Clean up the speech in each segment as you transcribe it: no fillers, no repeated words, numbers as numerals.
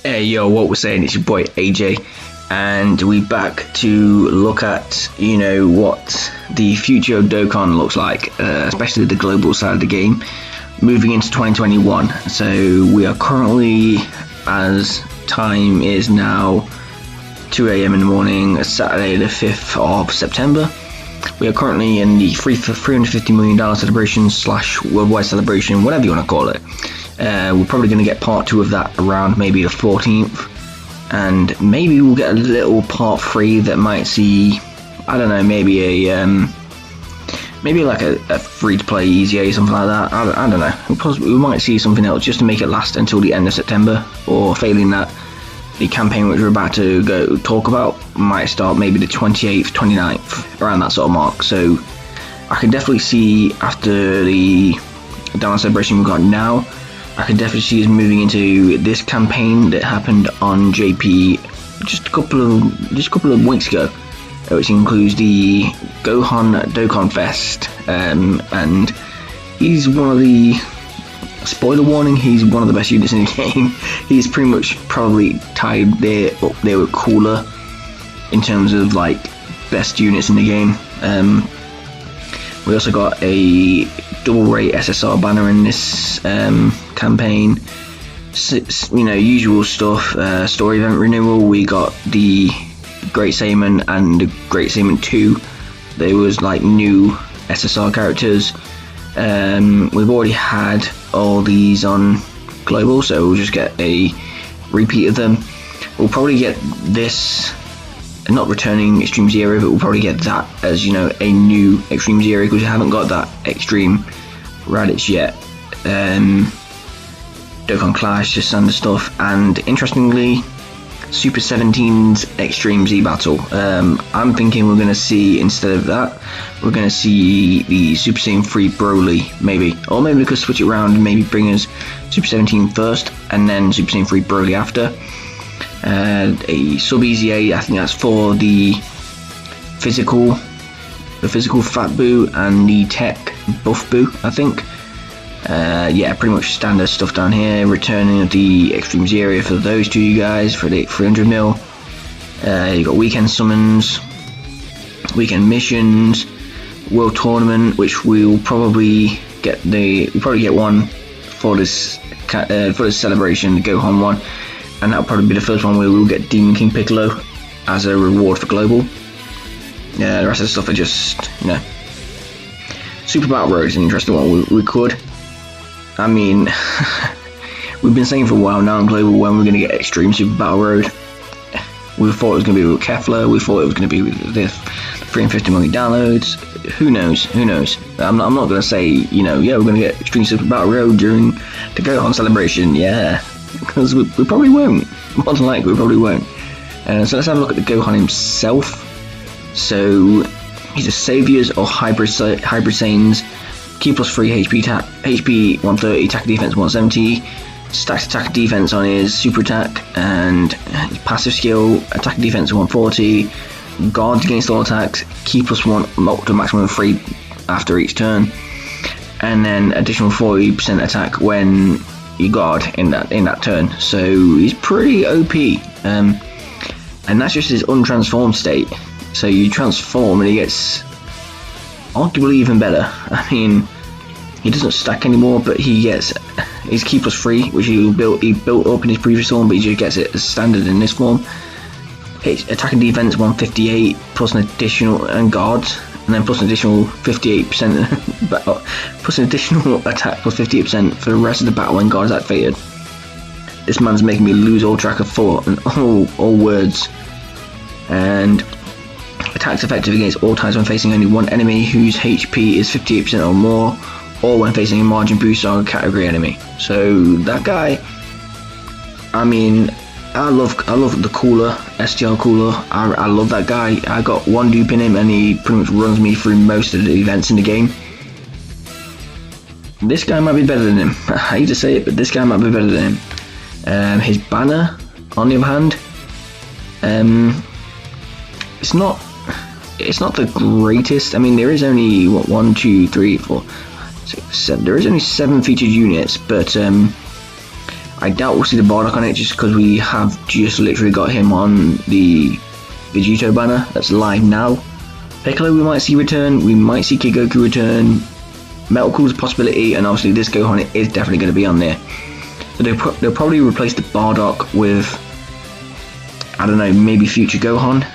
Hey yo, what we're saying? It's your boy AJ, and we back to look at what the future of Dokkan looks like, especially the global side of the game, moving into 2021. So we are currently, as time is now 2 a.m. in the morning, Saturday the 5th of September. We are currently in the $350 million celebration / worldwide celebration, whatever you want to call it. We're probably going to get part 2 of that around maybe the 14th, and maybe we'll get a little part 3 that might see, I don't know, maybe like a free-to-play EZA, something like that. I don't know. We might see something else just to make it last until the end of September, or failing that, the campaign which we're about to go talk about might start maybe the 28th, 29th, around that sort of mark. So I can definitely see, after the down celebration we've got now, I can definitely see us moving into this campaign that happened on JP just a couple of weeks ago, which includes the Gohan Dokkan Fest, and he's one of the, spoiler warning, he's one of the best units in the game. He's pretty much probably tied up there with Cooler in terms of like best units in the game. We also got a double rate SSR banner in this campaign. Usual stuff. Story event renewal. We got the Great Saiyaman and the Great Saiyaman 2. They was like new SSR characters. We've already had all these on global, so we'll just get a repeat of them. We'll probably get this, not returning Extreme Zero, but we'll probably get that as a new Extreme Zero, because we haven't got that Extreme Raditz yet. Dokkan Clash, just standard stuff, and interestingly, Super 17's Extreme Z Battle. I'm thinking we're going to see, instead of that, we're going to see the Super Saiyan 3 Broly, maybe. Or maybe we could switch it around and maybe bring us Super 17 first, and then Super Saiyan 3 Broly after. A sub EZA, I think that's for the physical Fat Boo and the tech Buff Boo, I think. Yeah, pretty much standard stuff down here. Returning of the Extreme Zero for those two guys for the 300 mil. You got weekend summons, weekend missions, world tournament, which we'll probably get one for this celebration, the Gohan one, and that'll probably be the first one where we'll get Demon King Piccolo as a reward for global. The rest of the stuff are just Super Battle Road is an interesting one. We could. I mean, we've been saying for a while now on global when we're going to get Extreme Super Battle Road. We thought it was going to be with Kefla. We thought it was going to be with the 350 million downloads. Who knows? I'm not going to say, yeah, we're going to get Extreme Super Battle Road during the Gohan celebration. Yeah, because we probably won't. More than likely, we probably won't. So let's have a look at the Gohan himself. So he's a Saviors or Hybrid Saiyans. Key plus 3 HP 130, attack defense 170, stacked attack defense on his super attack, and his passive skill, attack defense 140, guards against all attacks, key plus 1 up to maximum of 3 after each turn, and then additional 40% attack when you guard in that turn. So he's pretty OP, and that's just his untransformed state. So you transform and he gets arguably even better. I mean, he doesn't stack anymore, but he gets his key plus 3, which he built up in his previous form, but he just gets it as standard in this form. His attack and defense 158 plus an additional, and guards, and then plus an additional 58% plus an additional attack plus 58% for the rest of the battle when guard is activated. This man's making me lose all track of thought and all words. And attacks effective against all times when facing only one enemy whose HP is 58% or more, or when facing a margin boost on a category enemy. So that guy, I mean, I love the Cooler, STL Cooler. I love that guy. I got one dupe in him and he pretty much runs me through most of the events in the game. This guy might be better than him. I hate to say it, but this guy might be better than him. His banner, on the other hand, it's not the greatest. I mean, there is only 1, 2, 3, 4, 6, 7. There is only 7 featured units, but I doubt we'll see the Bardock on it just because we have just literally got him on the Vegito banner that's live now. Piccolo we might see return, we might see Kid Goku return, Metal Cool's a possibility, and obviously this Gohan is definitely going to be on there. So they'll probably replace the Bardock with, I don't know, maybe Future Gohan,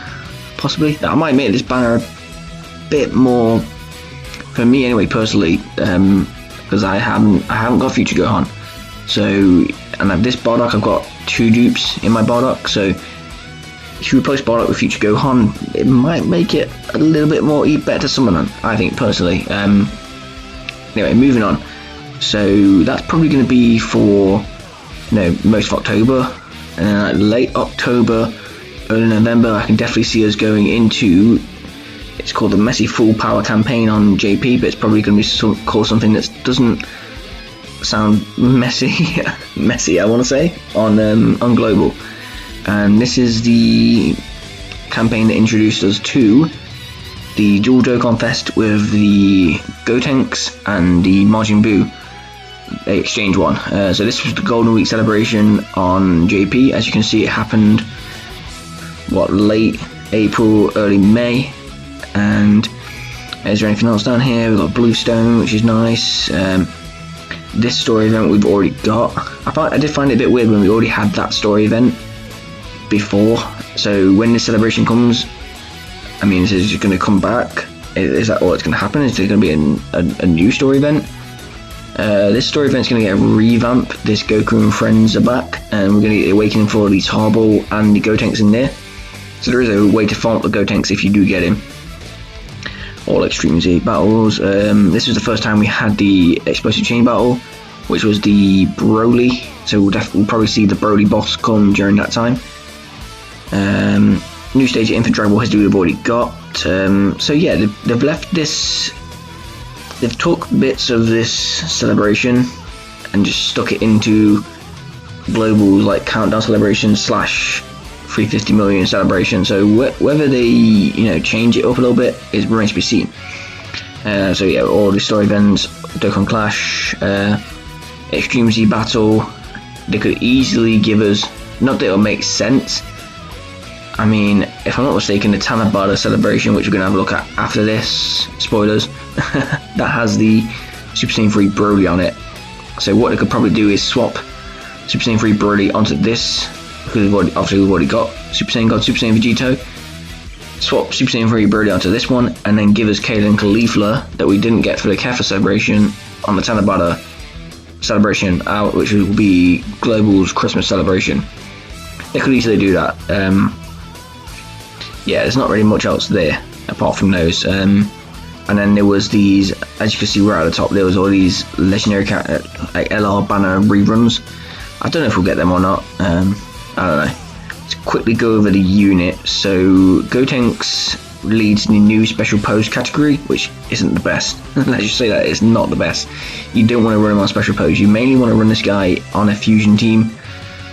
possibly. That might make this banner a bit more, for me anyway, personally, because I haven't got Future Gohan. So, and this Bardock, I've got 2 dupes in my Bardock, so if you replace Bardock with Future Gohan, it might make it a little bit more better to summon on, I think, personally. Anyway, moving on. So that's probably going to be for, most of October, and late October, early November. I can definitely see us going into. It's called the Messy Full Power campaign on JP, but it's probably going to be called something that doesn't sound messy. Messy, I want to say, on Global. And this is the campaign that introduced us to the dual Dokkan Fest with the Gotenks and the Majin Buu exchange one. So this was the Golden Week celebration on JP. As you can see, it happened late April, early May. And is there anything else down here? We've got Bluestone, which is nice. This story event we've already got. I did find it a bit weird when we already had that story event before. So when this celebration comes, I mean, is it going to come back? Is that all that's going to happen? Is there going to be a new story event? This story event's going to get a revamp. This Goku and friends are back, and we're going to get the Awakening for these Harbol and the Gotenks in there. So there is a way to farm up the Gotenks if you do get him. All Extreme Z battles. This was the first time we had the Explosive Chain battle, which was the Broly. So we'll probably see the Broly boss come during that time. New stage of Infant Dragon Ball history we've already got. So yeah, they've left this. They've took bits of this celebration and just stuck it into Global's countdown celebration / 350 million celebration. So whether they change it up a little bit is remains to be seen. So yeah, all the story events, Dokkan Clash, Extreme Z battle, they could easily give us. Not that it'll make sense. I mean, if I'm not mistaken, the Tanabata celebration, which we're going to have a look at after this, spoilers, that has the Super Saiyan 3 Broly on it. So what they could probably do is swap Super Saiyan 3 Broly onto this, because we've already got Super Saiyan God, Super Saiyan Vegito. Swap Super Saiyan 3 Broly onto this one, and then give us Kale and Caulifla that we didn't get for the Kefla celebration on the Tanabata celebration out, which will be Global's Christmas celebration. They could easily do that. Yeah, there's not really much else there apart from those. And then there was these, as you can see right at the top, there was all these legendary LR banner reruns. I don't know if we'll get them or not. I don't know. Let's quickly go over the unit. So Gotenks leads the new special pose category, which isn't the best. Let's just say that it's not the best. You don't want to run him on special pose. You mainly want to run this guy on a fusion team,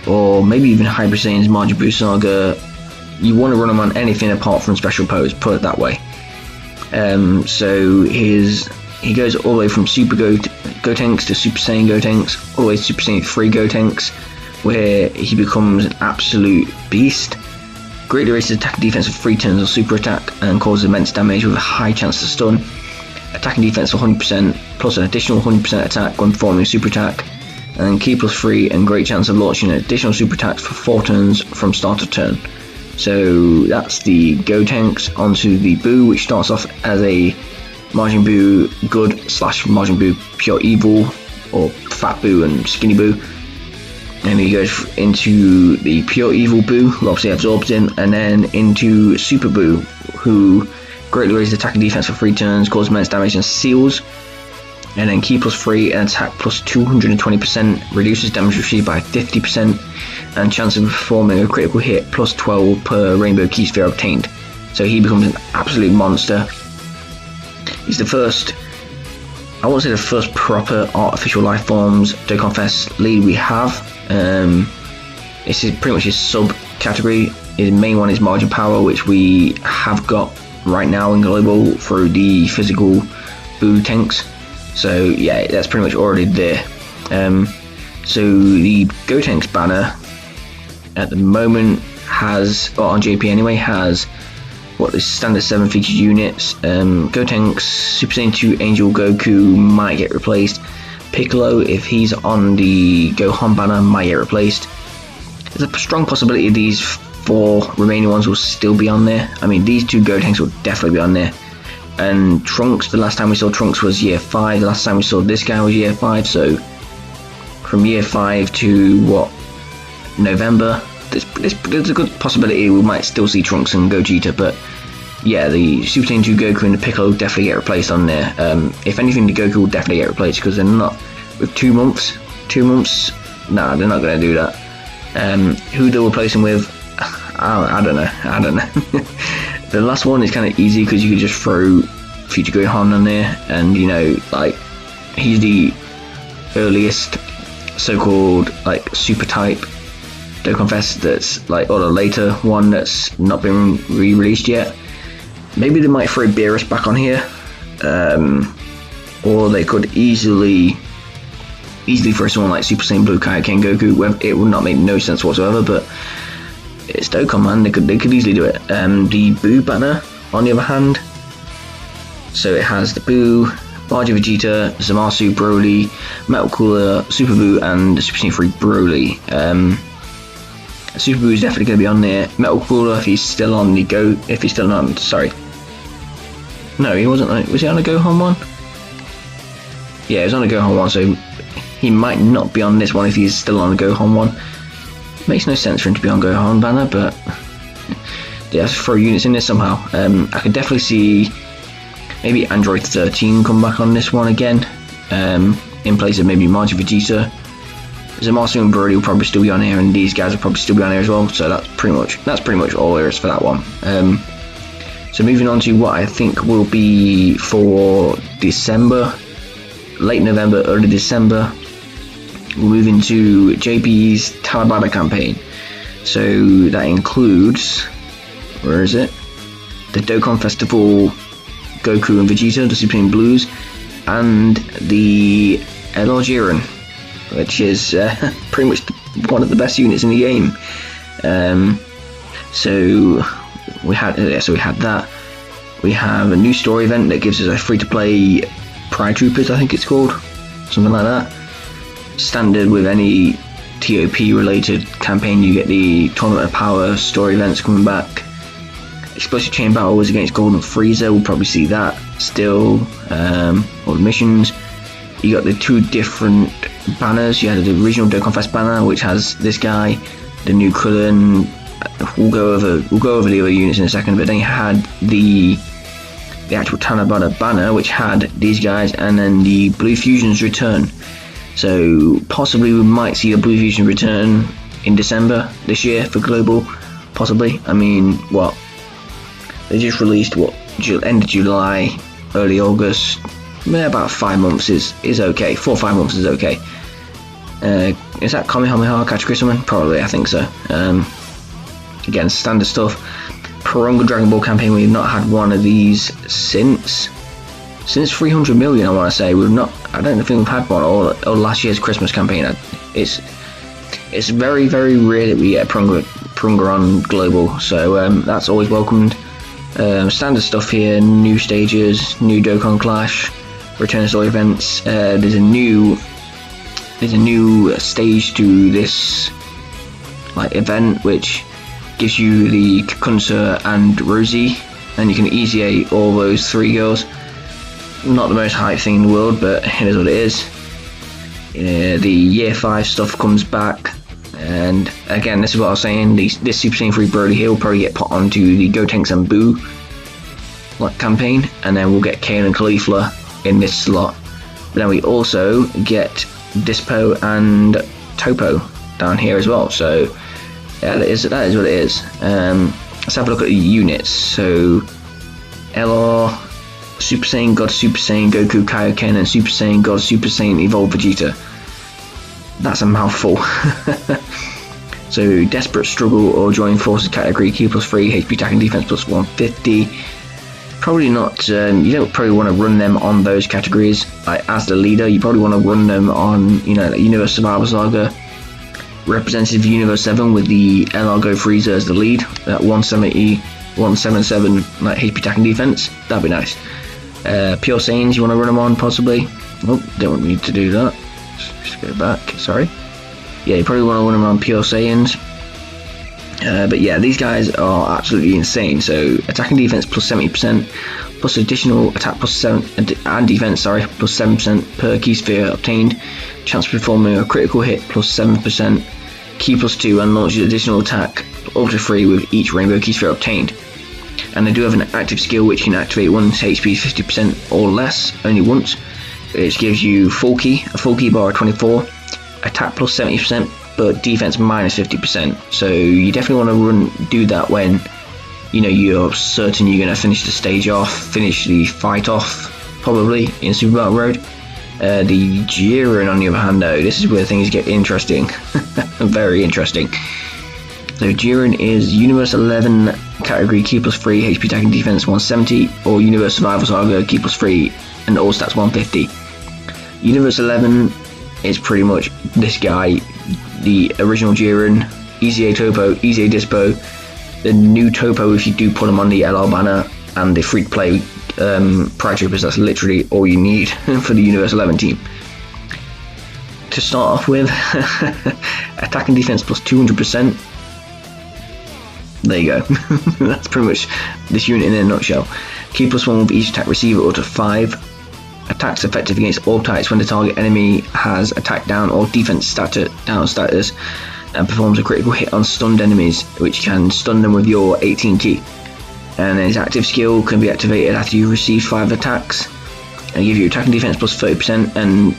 or maybe even Hyper Saiyan's Majin Buu Saga. You want to run him on anything apart from special pose, put it that way. So he goes all the way from Super Gotenks to Super Saiyan Gotenks, all the way to Super Saiyan 3 Gotenks, where he becomes an absolute beast. Greatly raises attack and defense with 3 turns of super attack and causes immense damage with a high chance to stun. Attack and defense for 100% plus an additional 100% attack when performing a super attack. And key plus 3 and great chance of launching an additional super attacks for 4 turns from start of turn. So that's the Gotenks. Onto the Buu, which starts off as a Majin Buu Good / Majin Buu Pure Evil, or Fat Buu and Skinny Buu. And he goes into the Pure Evil Buu, who obviously absorbs him, and then into Super Buu, who greatly raises attack and defense for 3 turns, causes immense damage and seals. And then key plus 3 and attack plus 220%, reduces damage received by 50%, and chance of performing a critical hit plus 12 per rainbow key sphere obtained. So he becomes an absolute monster. He's the first, I won't say the first proper artificial life forms Dokkan Fest lead we have. This is pretty much his sub category. His main one is Margin Power, which we have got right now in Global through the physical Buu tanks. So yeah, that's pretty much already there. So the Gotenks banner at the moment has, or on JP anyway, has what the standard 7 featured units. Gotenks, Super Saiyan 2 Angel Goku might get replaced. Piccolo, if he's on the Gohan banner, might get replaced. There's a strong possibility these 4 remaining ones will still be on there. I mean, these 2 Gotenks will definitely be on there. And Trunks, the last time we saw Trunks was year 5. The last time we saw this guy was year 5. So from year 5 to what, November, there's a good possibility we might still see Trunks and Gogeta. But yeah, the Super Saiyan 2 Goku and the Piccolo definitely get replaced on there. If anything, the Goku will definitely get replaced because they're not with 2 months. 2 months, nah, they're not going to do that. Who they'll replace him with, I don't know. The last one is kind of easy because you could just throw Future Gohan on there, and you know, like, he's the earliest so-called like super type Dokkan Fest that's like, or the later one that's not been re-released yet. Maybe they might throw Beerus back on here, or they could easily throw someone like Super Saiyan Blue Kaioken Goku. It would not make no sense whatsoever, but it's Dokkan, man. They could easily do it. The Boo banner, on the other hand, so it has the Boo, Marge Vegeta, Zamasu, Broly, Metal Cooler, Super Boo, and Super Saiyan 3 Broly. Super Boo is definitely going to be on there. Metal Cooler, if he's still on the sorry. No, he wasn't. Was he on a Gohan one? Yeah, he was on a Gohan one, so he might not be on this one if he's still on a Gohan one. Makes no sense for him to be on Gohan banner, but they have to throw units in there somehow. I could definitely see maybe Android 13 come back on this one again, in place of maybe Marge Vegeta. Zamasu and Broly will probably still be on here, and these guys will probably still be on here as well. So that's pretty much all there is for that one. So moving on to what I think will be for December, late November, early December. We'll move into JP's Tabata campaign. So that includes, where is it? The Dokkan Festival, Goku and Vegeta, the Super Saiyan Blues, and the LR Jiren, which is pretty much one of the best units in the game. So we had that. We have a new story event that gives us a free-to-play Pride Troopers, I think it's called, something like that. Standard with any TOP related campaign, you get the Tournament of Power story events coming back. Explosive Chain Battle was against Golden Frieza, we'll probably see that still. All the missions. You got the 2 different banners. You had the original Dokkan Fest banner, which has this guy, the new Krillin. We'll go over the other units in a second, but then you had the actual Tanabata banner, which had these guys, and then the Blue Fusion's return. So possibly we might see the Blue Fusion return in December this year for global. Possibly. I mean, what? They just released end of July, early August. About 5 months is okay. 4 or 5 months is okay. Is that Kamehameha category something? Probably, I think so. Again, standard stuff. Piranha Dragon Ball campaign, we've not had one of these since 300 million, I want to say. I don't think we've had one, or last year's Christmas campaign. It's very, very rare that we get Piranha on global, so that's always welcomed. Standard stuff here, new stages, new Dokkan Clash, return story events. There's a new stage to this event, which gives you the Kunsa and Rosie, and you can easy all those 3 girls. Not the most hype thing in the world, but it is what it is. The year 5 stuff comes back, and again, this is what I was saying, this Super Saiyan 3 Broly here will probably get put onto the Gotenks and Boo campaign, and then we'll get Kane and Caulifla in this slot. But then we also get Dispo and Topo down here as well, so yeah, that is what it is. Let's have a look at the units. So LR, Super Saiyan God Super Saiyan Goku Kaioken, and Super Saiyan God Super Saiyan Evolved Vegeta. That's a mouthful. So Desperate Struggle or Join Forces category, Q+3, HP attack and defense plus 150. probably not. You don't probably want to run them on those categories. Like as the leader, you probably want to run them on, you know, like Universe Survival Saga, Representative Universe 7 with the Largo Freezer as the lead at 170, 177 like HP attack and defense. That'd be nice. Pure Saiyans, you want to run them on possibly. Oh, don't want me to do that. Just go back. Sorry. Yeah, you probably want to run them on Pure Saiyans. But yeah, these guys are absolutely insane. So attack and defense plus 70%, plus additional attack plus 7 and defense, sorry, plus 7% per key sphere obtained. Chance of performing a critical hit plus 7%, key plus 2, and launches additional attack ultra free with each rainbow key sphere obtained. And they do have an active skill which can activate once HP 50% or less, only once. Which gives you a full key bar of 24, attack plus 70%, but defense minus 50%. So you definitely want to do that when, you know, you're certain you're going to finish the stage off, finish the fight off, probably in Super Battle Road. The Jiren, on the other hand, though, this is where things get interesting. Very interesting. So Jiren is Universe 11 category key plus 3, HP attack and defense 170, or Universe Survival Saga key plus 3 and all stats 150. Universe 11 is pretty much this guy, the original Jiren, Easy A Topo, Easy A Dispo, the new Topo if you do put him on the LR banner, and the free to play Pride Troopers. That's literally all you need for the Universe 11 team. To start off with, attack and defense plus 200%. There you go. That's pretty much this unit in a nutshell. Key plus 1 with each attack receiver up to 5. Attacks effective against all types when the target enemy has attack down or defense down status, and performs a critical hit on stunned enemies, which can stun them with your 18 key. And his active skill can be activated after you receive 5 attacks, and give you attack and defense plus 30%, and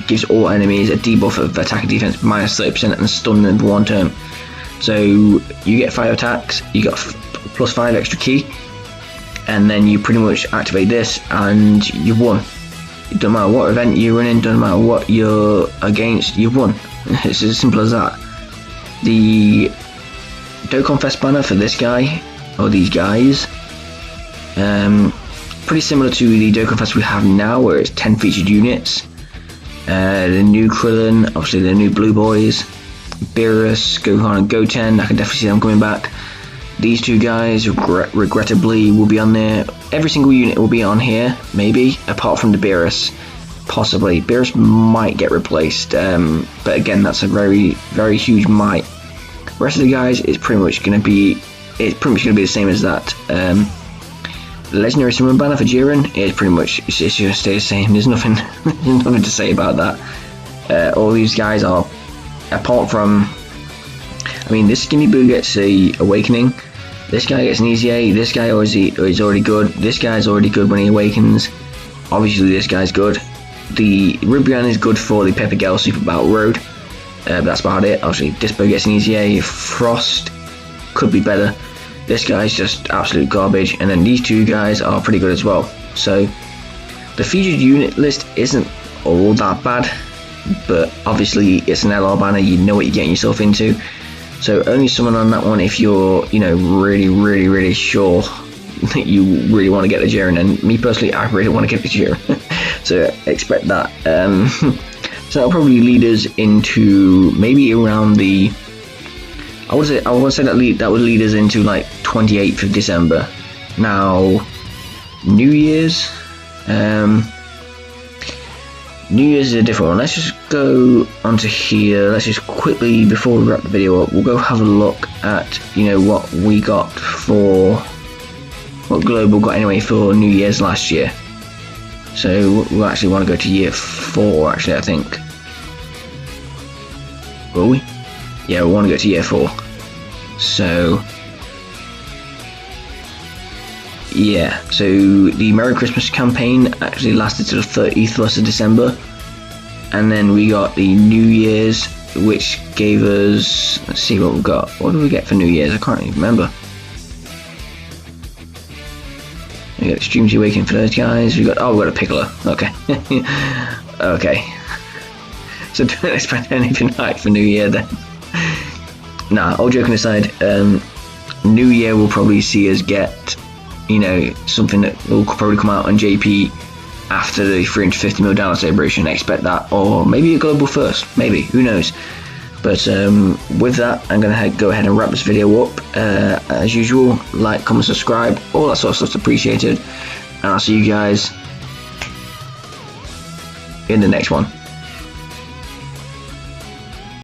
gives all enemies a debuff of attack and defense minus 30% and stun them for 1 turn. So you get 5 attacks, you got plus 5 extra key, and then you pretty much activate this and you've won. It doesn't matter what event you're running, doesn't matter what you're against, you've won. It's as simple as that. The Dokkan Fest banner for this guy, or these guys, pretty similar to the Dokkan Fest we have now, where it's 10 featured units. The new Krillin, obviously the new Blue Boys, Beerus, Gohan and Goten, I can definitely see them coming back. These two guys, regrettably, will be on there. Every single unit will be on here, maybe, apart from the Beerus. Possibly. Beerus might get replaced, but again, that's a very, very huge might. The rest of the guys is pretty much going to be, the same as that. The Legendary Summon banner for Jiren is pretty much, it's going to stay the same. There's nothing, nothing to say about that. All these guys are, apart from, I mean, this Skinny Boo gets a Awakening. This guy gets an Easy A. This guy is already good. This guy's already good when he awakens. Obviously, this guy's good. The Rubian is good for the Pepper Girl Super Battle Road. But that's about it. Obviously, Dispo gets an Easy A. Frost could be better. This guy's just absolute garbage. And then these two guys are pretty good as well. So, the featured unit list isn't all that bad. But obviously, it's an LR banner. You know what you're getting yourself into. So only summon on that one if you're, you know, really sure that you really want to get the Jiren. And me personally, I really want to get the Jiren. So expect that. So that'll probably lead us into maybe around the, I would say that would lead us into like 28th of December. Now, New Year's. New Year's is a different one. Let's just go onto here. Let's just quickly, before we wrap the video up, we'll go have a look at, you know, what we got for, what Global got anyway for New Year's last year. So we'll actually want to go to year 4, actually, I think. Will we? Yeah, we want to go to year 4. So, yeah, so the Merry Christmas campaign actually lasted to the 31st of December, and then we got the New Year's, which gave us, let's see what we got. What did we get for New Year's? I can't even remember. We got Extreme Awakening for those guys. We got a Piccolo. Okay. Okay. So don't expect anything high for New Year then. Nah, all joking aside, New Year will probably see us get, you know, something that will probably come out on JP after the 350 mil download celebration. Expect that, or maybe a global first, maybe, who knows. But with that, I'm going to go ahead and wrap this video up. As usual, like, comment, subscribe, all that sort of stuff's appreciated. And I'll see you guys in the next one.